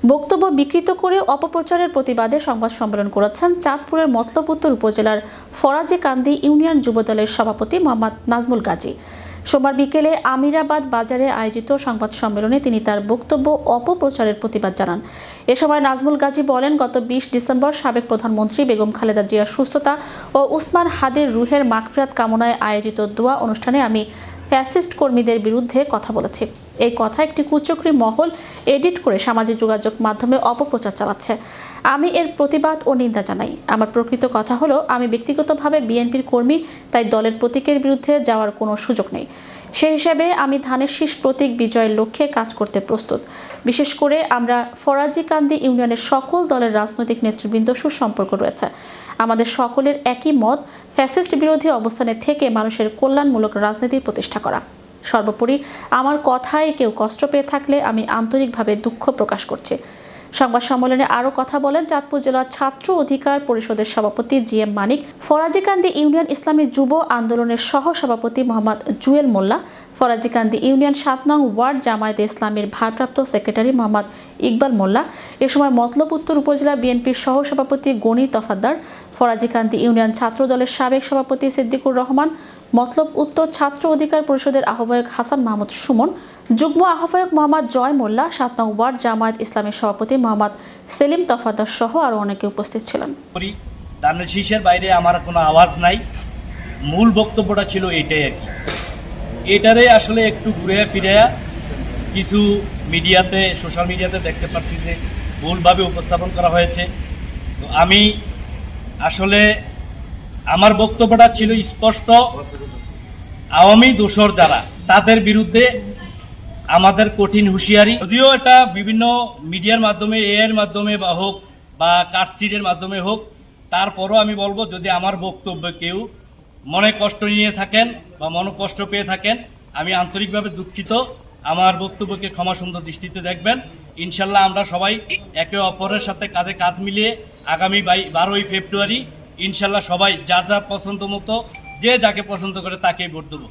বক্তব্য বিকৃত করে অপপ্রচারের প্রতিবাদে সংবাদ সম্মেলন করেছেন চাঁদপুরের মতলব উত্তর উপজেলার ফরাজীকান্দি ইউনিয়ন যুবদলের সভাপতি মোহাম্মদ নাজমুল গাজী। সোমবার বিকেলে আমিরাবাদ বাজারে আয়োজিত সংবাদ সম্মেলনে তিনি তার বক্তব্য অপপ্রচারের প্রতিবাদ জানান। এ সময় নাজমুল গাজী বলেন, গত 20 ডিসেম্বর সাবেক প্রধানমন্ত্রী বেগম খালেদা জিয়ার সুস্থতা ও উসমান হাদির রুহের মাগফিরাত কামনায় আয়োজিত দোয়া অনুষ্ঠানে আমি ফ্যাসিস্ট কর্মীদের বিরুদ্ধে কথা বলেছি। এই কথা একটি কুচক্রী মহল এডিট করে সামাজিক যোগাযোগ মাধ্যমে অপপ্রচার চালাচ্ছে। আমি এর প্রতিবাদ ও নিন্দা জানাই। আমার প্রকৃত কথা হলো, আমি ব্যক্তিগতভাবে বিএনপির কর্মী, তাই দলের প্রতীকের বিরুদ্ধে যাওয়ার কোনো সুযোগ নেই। সেই হিসাবে আমি ধানের শীষ প্রতীক বিজয়ের লক্ষ্যে কাজ করতে প্রস্তুত। বিশেষ করে আমরা ফরাজীকান্দি ইউনিয়নের সকল দলের রাজনৈতিক নেতৃবৃন্দ সুসম্পর্ক রয়েছে। আমাদের সকলের একই মত, ফ্যাসিস্ট বিরোধী অবস্থানে থেকে মানুষের কল্যাণমূলক রাজনীতি প্রতিষ্ঠা করা। সর্বোপরি আমার কথায় কেউ কষ্ট পেয়ে থাকলে আমি আন্তরিকভাবে দুঃখ প্রকাশ করছি। সংবাদ সম্মেলনে আরও কথা বলেন চাঁদপুর জেলা ছাত্র অধিকার পরিষদের সভাপতি জিএম মানিক, ফরাজীকান্দি ইউনিয়ন ইসলামী যুব আন্দোলনের সহ সভাপতি মোহাম্মদ জুয়েল মোল্লা, ফরাজীকান্দি ইউনিয়ন 7 নং ওয়ার্ড জামায়াতে ইসলামীর ভারপ্রাপ্ত সেক্রেটারি মোহাম্মদ ইকবাল মোল্লা। এ সময় মতলব উত্তর উপজেলা বিএনপির সহ সভাপতি গনি তফাদ্দার, ফরাজীকান্দি ইউনিয়ন ছাত্র দলের সাবেক সভাপতি সিদ্দিকুর রহমান, মতলব উত্তর ছাত্র অধিকার পরিষদের আহ্বায়ক হাসান মাহমুদ সুমন, যুগ্ম আহ্বায়ক মোহাম্মদ জয় মোল্লা, 7 নং ওয়ার্ড জামায়াত ইসলামের সভাপতি মোহাম্মদ সেলিম তফাদ্দার সহ আরও অনেকে উপস্থিত ছিলেন। ধানের শীষের বাইরে আমার কোনো আওয়াজ নাই। মূল বক্তব্যটা ছিল এইটাই আর কি। এটারে আসলে একটু ঘুরে ফিরে কিছু মিডিয়াতে, সোশ্যাল মিডিয়াতে দেখতে পাচ্ছি যে ভুলভাবে উপস্থাপন করা হয়েছে। তো আমি আসলে আমার বক্তব্যটা ছিল স্পষ্ট, আওয়ামী দোসর যারা, তাদের বিরুদ্ধে আমাদের কঠিন হুঁশিয়ারি। যদিও এটা বিভিন্ন মিডিয়ার মাধ্যমে, এর মাধ্যমে বা হোক বা কাস্টসিডের মাধ্যমে হোক, তারপরও আমি বলবো, যদি আমার বক্তব্য কেউ মনে কষ্ট নিয়ে থাকেন বা মনে কষ্ট পেয়ে থাকেন, আমি আন্তরিকভাবে দুঃখিত। আমার বক্তব্যকে ক্ষমা সুন্দর দৃষ্টিতে দেখবেন। ইনশাল্লাহ আমরা সবাই একে অপরের সাথে কাঁধে কাঁধ মিলিয়ে আগামী 12ই ফেব্রুয়ারি ইনশাল্লাহ সবাই যার যার পছন্দ মতো, যে যাকে পছন্দ করে তাকেই ভোট দেবো।